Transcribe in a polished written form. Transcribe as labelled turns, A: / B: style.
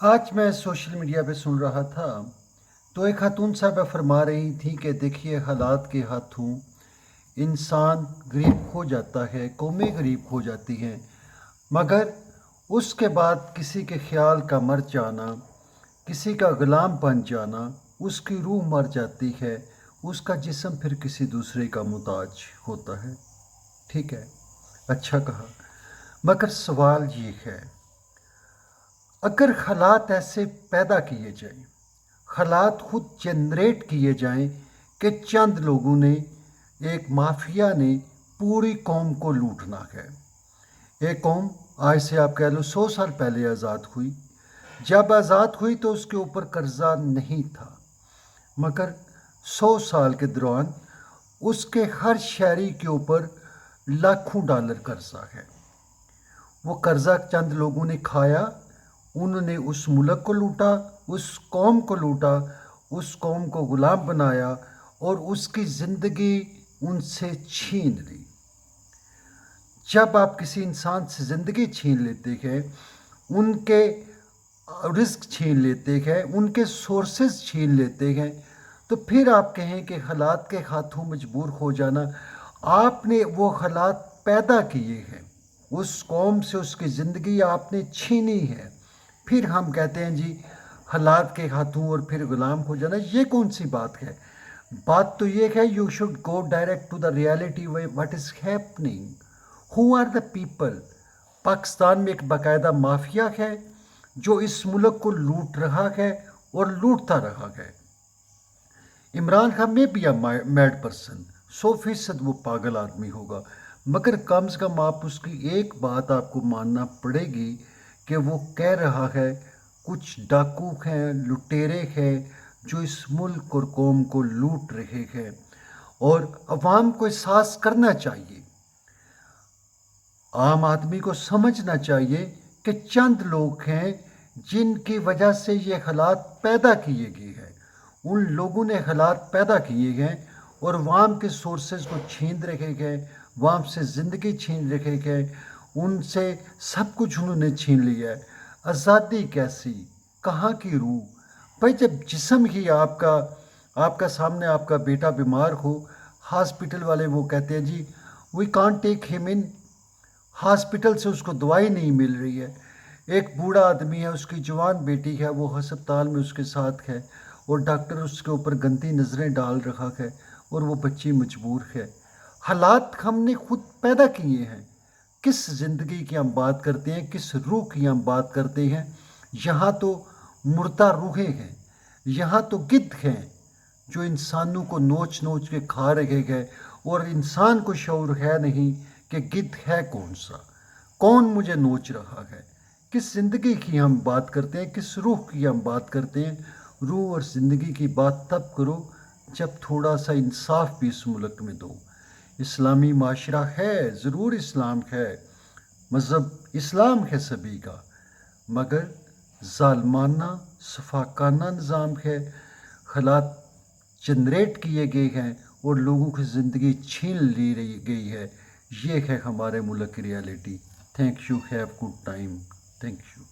A: आज मैं social media पे सुन रहा था तो एक खातून साहबा फरमा रही थी कि देखिए हालात के हाथों इंसान गरीब हो जाता है, कौमें गरीब हो जाती हैं, मगर उसके बाद किसी के ख्याल का मर जाना, किसी का गुलाम बन जाना, उसकी रूह मर जाती है, उसका जिस्म फिर किसी दूसरे का मुताज होता है। ठीक है, अच्छा कहा। मगर सवाल ये है, अगर हालात ऐसे पैदा किए जाएं, हालात खुद जनरेट किए जाएं कि चंद लोगों ने, एक माफिया ने पूरी कौम को लूटना है। एक कौम आज से आप कह लो 100 साल पहले आज़ाद हुई। जब आज़ाद हुई तो उसके ऊपर कर्जा नहीं था, मगर 100 साल के दौरान उसके हर शहरी के ऊपर लाखों डॉलर कर्जा है। वो कर्जा चंद लोगों ने खाया, उन्होंने उस मुल्क को लूटा, उस कौम को लूटा, उस कौम को गुलाम बनाया और उसकी ज़िंदगी उनसे छीन ली। जब आप किसी इंसान से ज़िंदगी छीन लेते हैं, उनके रिस्क छीन लेते हैं, उनके सोर्सेज छीन लेते हैं, तो फिर आप कहें कि हालात के हाथों मजबूर हो जाना। आपने वो हालात पैदा किए हैं, उस कौम से उसकी ज़िंदगी आपने छीनी है, फिर हम कहते हैं जी हालात के हाथों और फिर गुलाम हो जाना। ये कौन सी बात है? बात तो ये है, you should go direct to the reality what is happening, who are the people. Pakistan में एक बाकायदा माफिया है जो इस मुल्क को लूट रहा है और लूटता रहा है। इमरान खान में भी मैड पर्सन, 100% वो पागल आदमी होगा, मगर कम से कम आप उसकी एक बात आपको मानना पड़ेगी कि वो कह रहा है कुछ डाकू हैं, लुटेरे हैं जो इस मुल्क और कौम को लूट रहे हैं, और अवाम को एहसास करना चाहिए, आम आदमी को समझना चाहिए कि चंद लोग हैं जिनकी वजह से ये हालात पैदा किए गए हैं। उन लोगों ने हालात पैदा किए गए और वाम के सोर्सेज को छीन रखे गए, वाम से ज़िंदगी छीन रखे गए, उनसे सब कुछ उन्होंने छीन लिया है। आज़ादी कैसी, कहाँ की रूह? भाई जब जिस्म ही आपका आपका सामने आपका बेटा बीमार हो, हॉस्पिटल वाले वो कहते हैं जी we can't take him in, hospital से उसको दवाई नहीं मिल रही है। एक बूढ़ा आदमी है, उसकी जवान बेटी है, वो हस्पताल में उसके साथ है और डॉक्टर उसके ऊपर गंदी नज़रें डाल रखा है और वो बच्ची मजबूर है। हालात हमने खुद पैदा किए हैं। किस ज़िंदगी की हम बात करते हैं, किस रूह की हम बात करते हैं? यहाँ तो मुर्दा रूहें हैं, यहाँ तो गिद्ध हैं जो इंसानों को नोच नोच के खा रहे हैं, और इंसान को शऊर है नहीं कि गिद्ध है कौन सा, कौन मुझे नोच रहा है। किस ज़िंदगी की हम बात करते हैं, किस रूह की हम बात करते हैं? रूह और ज़िंदगी की बात तब करो जब थोड़ा सा इंसाफ भी इस मुल्क में दो। इस्लामी माशरा है, ज़रूर इस्लाम है, मज़हब इस्लाम है सभी का, मगर ज़ालमाना सफाकाना निज़ाम है। हालात जनरेट किए गए हैं और लोगों की ज़िंदगी छीन ली रही गई है। ये है हमारे मुल्क की reality. Thank you, have good time. Thank you.